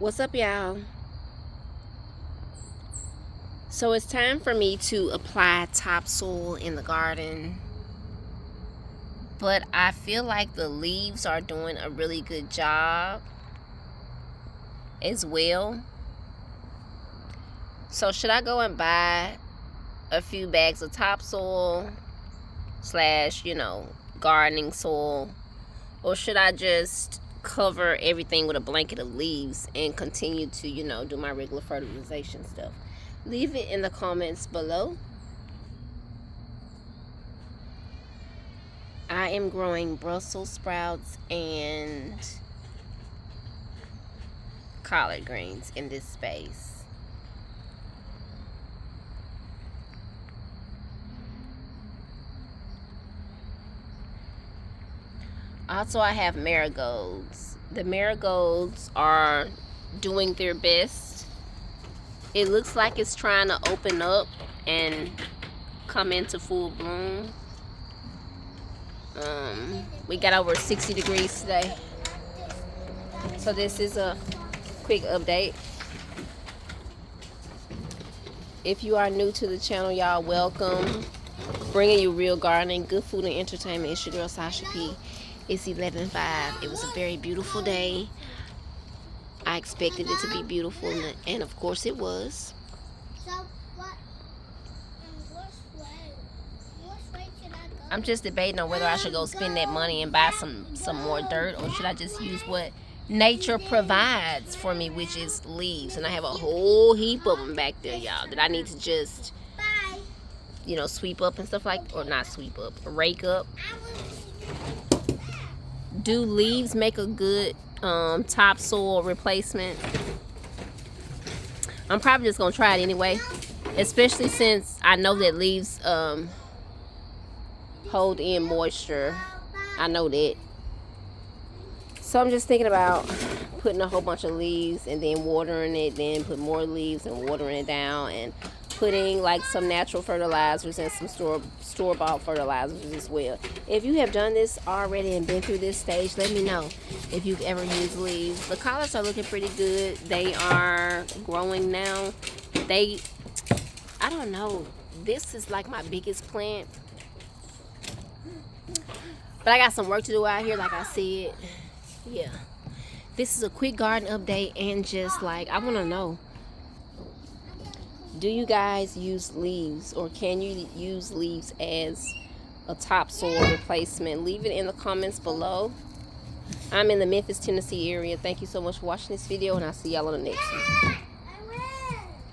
What's up, y'all? So it's time for me to apply topsoil in the garden, but I feel like the leaves are doing a really good job as well. So should I go and buy a few bags of topsoil slash, gardening soil, or should I just cover everything with a blanket of leaves and continue to, do my regular fertilization stuff? Leave it in the comments below. I am growing Brussels sprouts and collard greens in this space. Also, I have marigolds. The marigolds are doing their best. It looks like it's trying to open up and come into full bloom. We got over 60 degrees today. So this is a quick update. If you are new to the channel, y'all, welcome. Bringing you real gardening, good food, and entertainment. It's your girl, Sasha P. It's 11:05. It was a very beautiful day. I expected it to be beautiful, and of course it was. So which way should I go? I'm just debating on whether I should go spend that money and buy some more dirt, or should I just use what nature provides for me, which is leaves. And I have a whole heap of them back there, y'all, that I need to just, sweep up and stuff or not sweep up, rake up. Do leaves make a good topsoil replacement? I'm probably just gonna try it anyway, especially since I know that leaves hold in moisture. I know that. So I'm just thinking about putting a whole bunch of leaves and then watering it, then put more leaves and watering it down, and putting like some natural fertilizers and some store-bought fertilizers as well. If you have done this already and been through this stage, let me know if you've ever used leaves. The collards are looking pretty good. They are growing now. I don't know, this is like my biggest plant, but I got some work to do out here, like I said. Yeah, this is a quick garden update, and just like, I want to know, do you guys use leaves, or can you use leaves as a topsoil replacement? Leave it in the comments below. I'm in the Memphis, Tennessee area. Thank you so much for watching this video, and I'll see y'all on the next one.